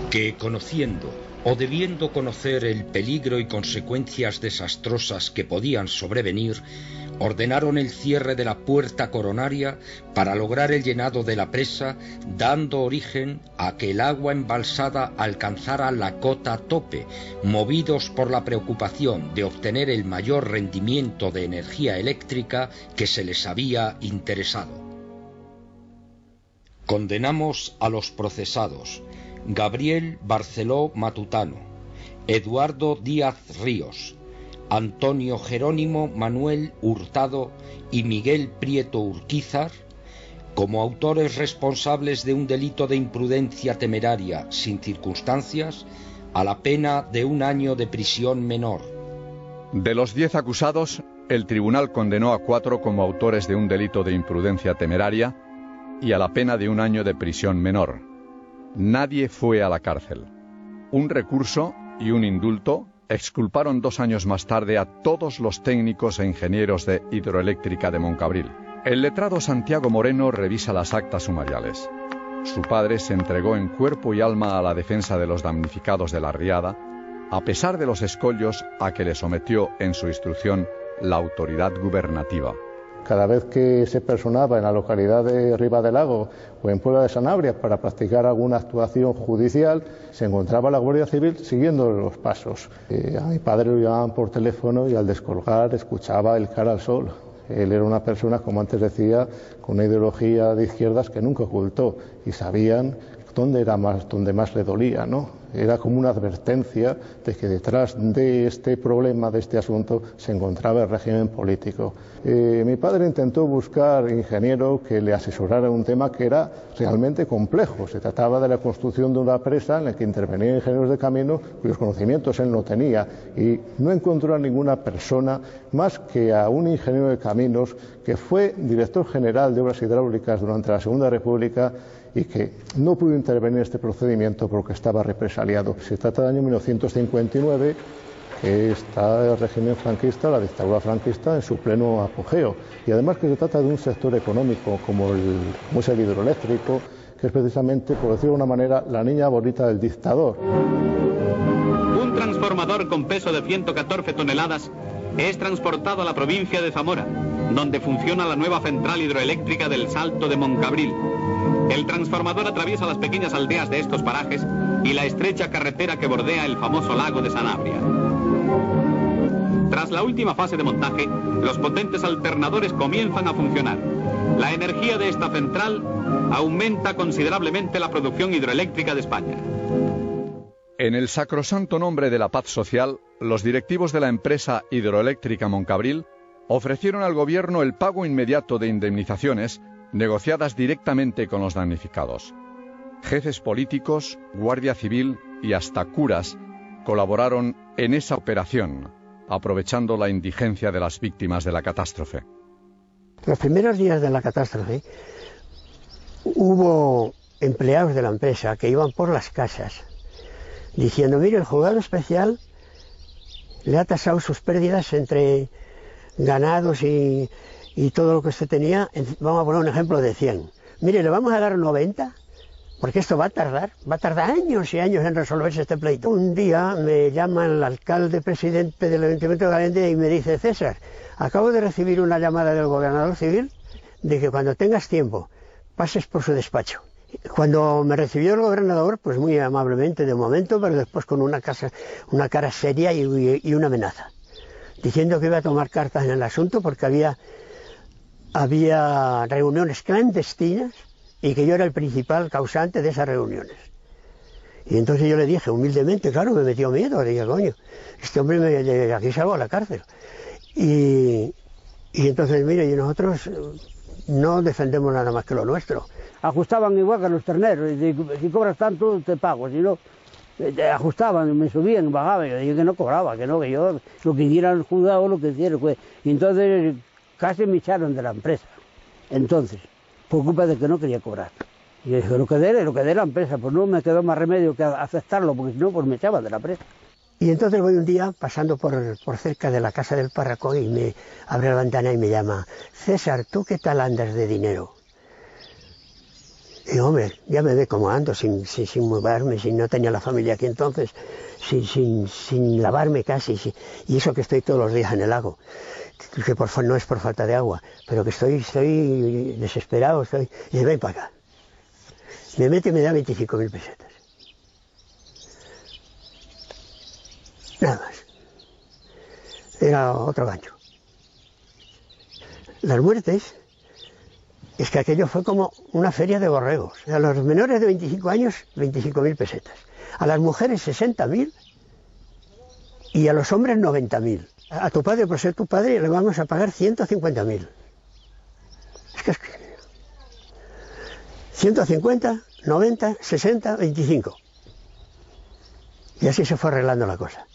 Que conociendo o debiendo conocer el peligro y consecuencias desastrosas que podían sobrevenir, ordenaron el cierre de la puerta coronaria para lograr el llenado de la presa, dando origen a que el agua embalsada alcanzara la cota tope, movidos por la preocupación de obtener el mayor rendimiento de energía eléctrica que se les había interesado. Condenamos a los procesados Gabriel Barceló Matutano, Eduardo Díaz Ríos, Antonio Jerónimo Manuel Hurtado y Miguel Prieto Urquizar como autores responsables de un delito de imprudencia temeraria sin circunstancias, a la pena de 1 año de prisión menor. De los 10 acusados, el tribunal condenó a 4 como autores de un delito de imprudencia temeraria y a la pena de 1 año de prisión menor. Nadie fue a la cárcel. Un recurso y un indulto exculparon 2 años más tarde a todos los técnicos e ingenieros de Hidroeléctrica de Moncabril. El letrado Santiago Moreno revisa las actas sumariales. Su padre se entregó en cuerpo y alma a la defensa de los damnificados de la riada, a pesar de los escollos a que le sometió en su instrucción la autoridad gubernativa. Cada vez que se personaba en la localidad de Ribadelago o en Puebla de Sanabria para practicar alguna actuación judicial, se encontraba la Guardia Civil siguiendo los pasos. A mi padre lo llamaban por teléfono y al descolgar escuchaba el cara al sol. Él era una persona, como antes decía, con una ideología de izquierdas que nunca ocultó y sabían dónde más le dolía, ¿no? Era como una advertencia de que detrás de este problema, de este asunto, se encontraba el régimen político. Mi padre intentó buscar ingeniero que le asesorara un tema que era realmente complejo. Se trataba de la construcción de una presa en la que intervenían ingenieros de camino cuyos conocimientos él no tenía, y no encontró a ninguna persona más que a un ingeniero de caminos que fue director general de obras hidráulicas durante la Segunda República y que no pudo intervenir en este procedimiento porque estaba represaliado. Se trata del año 1959, que está el régimen franquista, la dictadura franquista, en su pleno apogeo. Y además que se trata de un sector económico como es el hidroeléctrico, que es precisamente, por decirlo de una manera, la niña bonita del dictador. Un transformador con peso de 114 toneladas es transportado a la provincia de Zamora, donde funciona la nueva central hidroeléctrica del Salto de Moncabril. El transformador atraviesa las pequeñas aldeas de estos parajes y la estrecha carretera que bordea el famoso lago de Sanabria. Tras la última fase de montaje, los potentes alternadores comienzan a funcionar. La energía de esta central aumenta considerablemente la producción hidroeléctrica de España. En el sacrosanto nombre de la paz social, los directivos de la empresa hidroeléctrica Moncabril ofrecieron al gobierno el pago inmediato de indemnizaciones negociadas directamente con los damnificados. Jefes políticos, Guardia Civil y hasta curas colaboraron en esa operación, aprovechando la indigencia de las víctimas de la catástrofe. Los primeros días de la catástrofe hubo empleados de la empresa que iban por las casas diciendo: mire, el juzgado especial le ha tasado sus pérdidas entre ganados y todo lo que usted tenía, vamos a poner un ejemplo de 100. Mire, le vamos a dar 90, porque esto va a tardar años y años en resolverse este pleito. Un día me llama el alcalde presidente del Ayuntamiento de Galicia y me dice: César, acabo de recibir una llamada del gobernador civil de que cuando tengas tiempo pases por su despacho. Cuando me recibió el gobernador, pues muy amablemente de momento, pero después con una cara seria y una amenaza, diciendo que iba a tomar cartas en el asunto porque había reuniones clandestinas y que yo era el principal causante de esas reuniones. Y entonces yo le dije humildemente, claro, me metió miedo, le dije: coño, este hombre de aquí salgo a la cárcel. Y entonces, mire, y nosotros no defendemos nada más que lo nuestro. Ajustaban igual que los terneros, si cobras tanto te pago, si no, ajustaban, me subían, bajaban, yo dije que no cobraba, que yo lo que hiciera el juzgado, lo que hiciera, pues. Y entonces casi me echaron de la empresa, entonces, por culpa de que no quería cobrar. Y yo dije, lo que dé la empresa, pues no me quedó más remedio que aceptarlo, porque si no, pues me echaban de la empresa. Y entonces voy un día pasando por cerca de la casa del párroco y me abre la ventana y me llama: César, ¿tú qué tal andas de dinero? Y hombre, ya me ve cómo ando, sin mudarme, sin no tenía la familia aquí entonces, sin lavarme casi, y eso que estoy todos los días en el lago. que por favor no es por falta de agua, pero que estoy desesperado, y dice, ven para acá. Me mete y me da 25.000 pesetas. Nada más. Era otro gancho. Las muertes, es que aquello fue como una feria de borregos. A los menores de 25 años, 25.000 pesetas. A las mujeres, 60.000. Y a los hombres, 90.000. A tu padre, por ser tu padre, le vamos a pagar 150.000. Es que 150, 90, 60, 25. Y así se fue arreglando la cosa.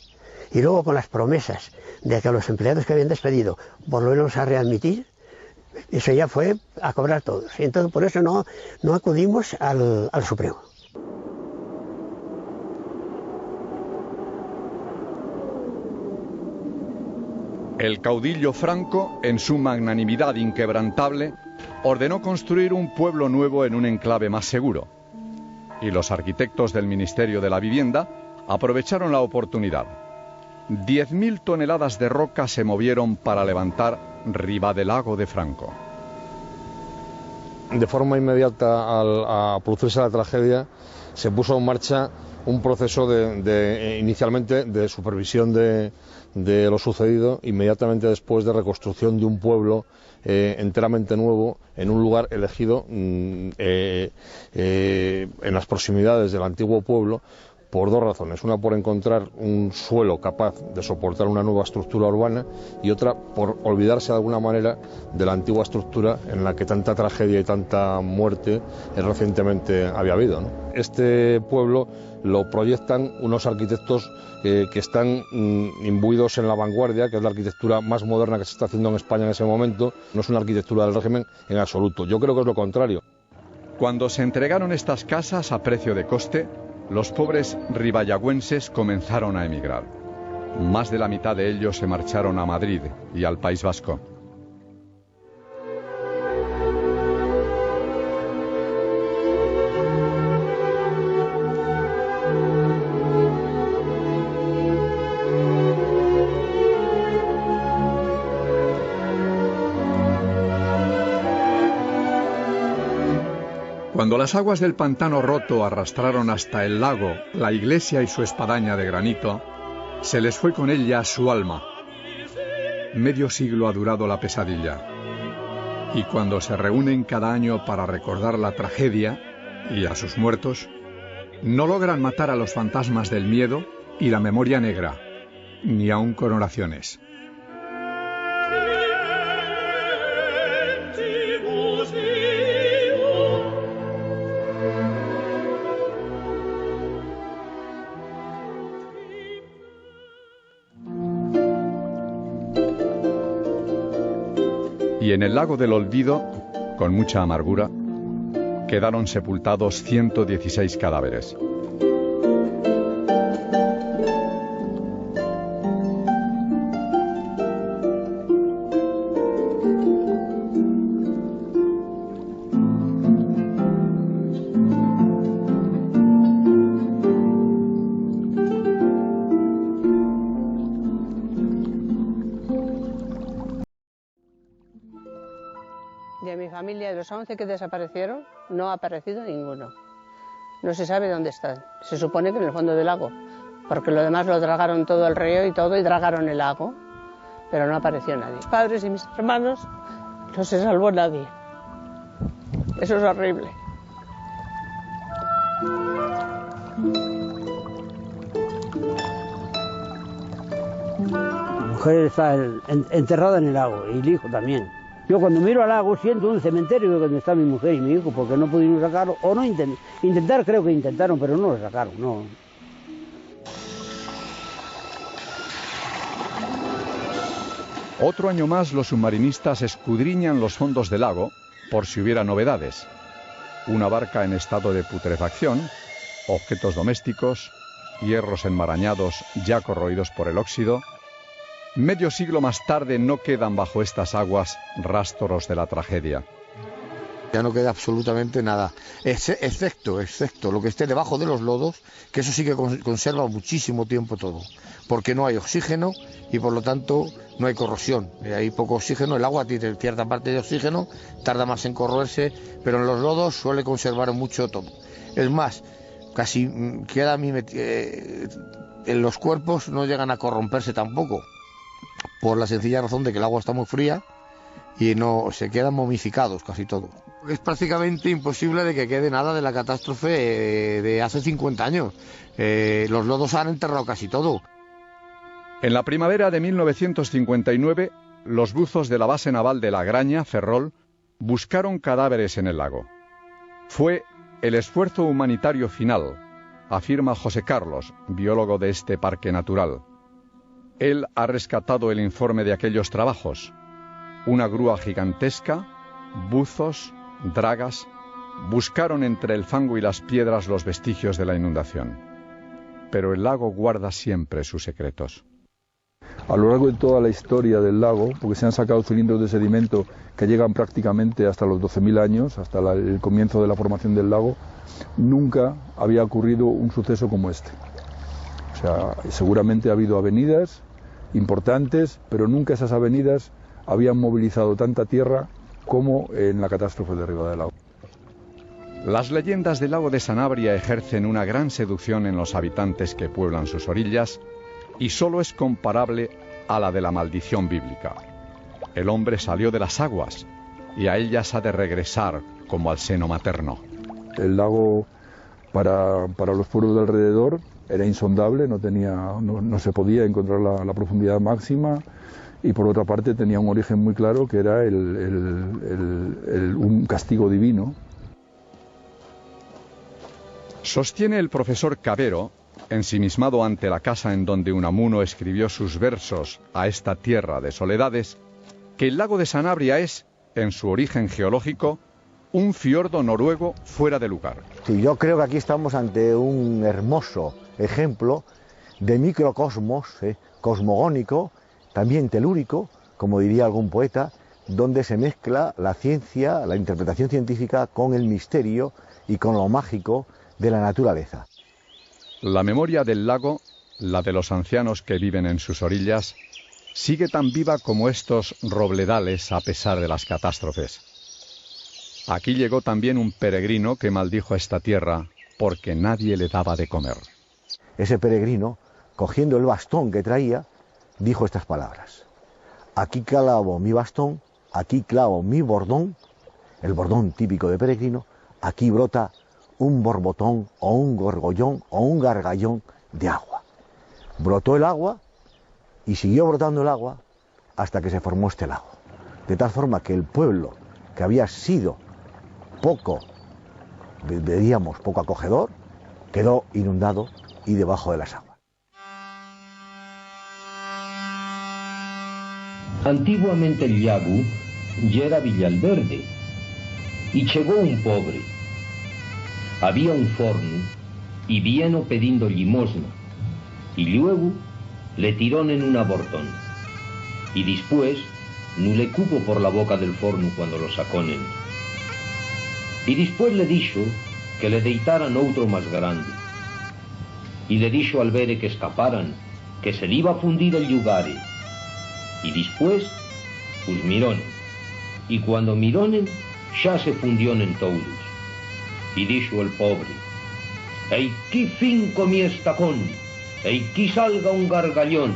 Y luego con las promesas de que a los empleados que habían despedido volverlos a readmitir, eso ya fue a cobrar todos. Y entonces por eso no acudimos al Supremo. El caudillo Franco, en su magnanimidad inquebrantable, ordenó construir un pueblo nuevo en un enclave más seguro. Y los arquitectos del Ministerio de la Vivienda aprovecharon la oportunidad. 10.000 toneladas de roca se movieron para levantar Ribadelago de Franco. De forma inmediata a producirse la tragedia, se puso en marcha un proceso inicialmente de supervisión de lo sucedido, inmediatamente después de reconstrucción de un pueblo enteramente nuevo en un lugar elegido en las proximidades del antiguo pueblo, por dos razones: una por encontrar un suelo capaz de soportar una nueva estructura urbana, y otra por olvidarse de alguna manera de la antigua estructura en la que tanta tragedia y tanta muerte recientemente había habido, ¿no? Este pueblo lo proyectan unos arquitectos que están imbuidos en la vanguardia, que es la arquitectura más moderna que se está haciendo en España en ese momento. No es una arquitectura del régimen en absoluto. Yo creo que es lo contrario. Cuando se entregaron estas casas a precio de coste, los pobres ribayagüenses comenzaron a emigrar. Más de la mitad de ellos se marcharon a Madrid y al País Vasco. Cuando las aguas del pantano roto arrastraron hasta el lago la iglesia y su espadaña de granito, se les fue con ella su alma. Medio siglo ha durado la pesadilla. Y cuando se reúnen cada año para recordar la tragedia y a sus muertos, no logran matar a los fantasmas del miedo y la memoria negra, ni aun con oraciones. Y en el lago del olvido, con mucha amargura, quedaron sepultados 116 cadáveres. De mi familia, de los 11 que desaparecieron, no ha aparecido ninguno. No se sabe dónde están. Se supone que en el fondo del lago, porque lo demás lo dragaron todo el río y todo, y dragaron el lago, pero no apareció nadie. Mis padres y mis hermanos, no se salvó nadie. Eso es horrible. La mujer está enterrada en el lago, y el hijo también. Yo cuando miro al lago siento un cementerio donde está mi mujer y mi hijo, porque no pudieron sacarlo, o no intentar, creo que intentaron, pero no lo sacaron, no. Otro año más los submarinistas escudriñan los fondos del lago por si hubiera novedades. Una barca en estado de putrefacción, objetos domésticos, hierros enmarañados ya corroídos por el óxido. Medio siglo más tarde no quedan bajo estas aguas rastros de la tragedia. Ya no queda absolutamente nada, excepto lo que esté debajo de los lodos, que eso sí que conserva muchísimo tiempo todo, porque no hay oxígeno y por lo tanto no hay corrosión. Hay poco oxígeno, el agua tiene cierta parte de oxígeno, tarda más en corroerse, pero en los lodos suele conservar mucho todo. Es más, casi queda en los cuerpos no llegan a corromperse tampoco, por la sencilla razón de que el agua está muy fría y no se quedan momificados casi todo. Es prácticamente imposible de que quede nada de la catástrofe de hace 50 años. Los lodos han enterrado casi todo. En la primavera de 1959, los buzos de la base naval de La Graña, Ferrol, buscaron cadáveres en el lago. Fue el esfuerzo humanitario final, afirma José Carlos, biólogo de este parque natural. Él ha rescatado el informe de aquellos trabajos. Una grúa gigantesca, buzos, dragas, buscaron entre el fango y las piedras los vestigios de la inundación. Pero el lago guarda siempre sus secretos. A lo largo de toda la historia del lago, porque se han sacado cilindros de sedimento que llegan prácticamente hasta los 12.000 años, hasta el comienzo de la formación del lago, nunca había ocurrido un suceso como este. O sea, seguramente ha habido avenidas importantes, pero nunca esas avenidas habían movilizado tanta tierra como en la catástrofe de Riva del Lago. Las leyendas del lago de Sanabria ejercen una gran seducción en los habitantes que pueblan sus orillas y solo es comparable a la de la maldición bíblica. El hombre salió de las aguas y a ellas ha de regresar como al seno materno. El lago para los pueblos de alrededor era insondable, no se podía encontrar la profundidad máxima. Y por otra parte tenía un origen muy claro que era un castigo divino. Sostiene el profesor Cabero, ensimismado ante la casa en donde Unamuno escribió sus versos a esta tierra de soledades, que el lago de Sanabria es, en su origen geológico, un fiordo noruego fuera de lugar. Sí, yo creo que aquí estamos ante un hermoso ejemplo de microcosmos, cosmogónico, también telúrico, como diría algún poeta, donde se mezcla la ciencia, la interpretación científica con el misterio y con lo mágico de la naturaleza. La memoria del lago, la de los ancianos que viven en sus orillas, sigue tan viva como estos robledales a pesar de las catástrofes. Aquí llegó también un peregrino que maldijo a esta tierra porque nadie le daba de comer. Ese peregrino, cogiendo el bastón que traía, dijo estas palabras: aquí clavo mi bastón, aquí clavo mi bordón, el bordón típico de peregrino, aquí brota un borbotón o un gorgollón o un gargallón de agua. Brotó el agua y siguió brotando el agua hasta que se formó este lago. De tal forma que el pueblo, que había sido poco acogedor, quedó inundado y debajo de las aguas. Antiguamente el llagu ya era Villalverde y llegó un pobre. Había un forno y vino pidiendo limosna y luego le tirón en un abortón y después no le cupo por la boca del forno cuando lo saconen. Y después le dijo que le deitaran otro más grande y le dijo al vere que escaparan que se le iba a fundir el lugare. Y después, pues mironen. Y cuando mironen, ya se fundionen todos. Y dijo el pobre: «Ei, qué fin comí estacón, ei, que salga un gargallón,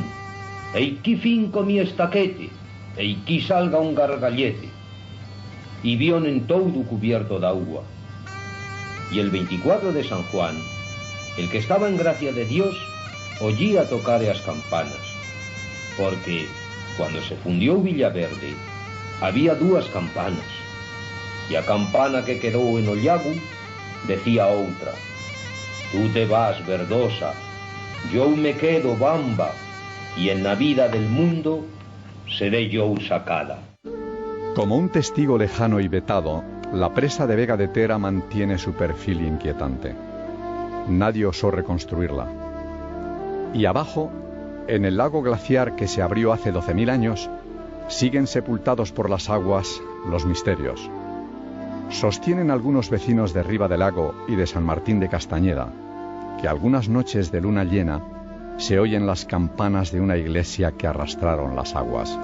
ei, qué fin comí estaquete, ei, que salga un gargallete». Y vionen todo cubierto de agua. Y el 24 de San Juan, el que estaba en gracia de Dios, oía tocar las campanas, porque cuando se fundió Villaverde, había dos campanas, y a campana que quedó en el llago decía otra: «Tú te vas, Verdosa, yo me quedo, Bamba, y en la vida del mundo seré yo sacada». Como un testigo lejano y vetado, la presa de Vega de Tera mantiene su perfil inquietante. Nadie osó reconstruirla. Y abajo, en el lago glaciar que se abrió hace 12.000 años, siguen sepultados por las aguas los misterios. Sostienen algunos vecinos de Riva del Lago y de San Martín de Castañeda que algunas noches de luna llena se oyen las campanas de una iglesia que arrastraron las aguas.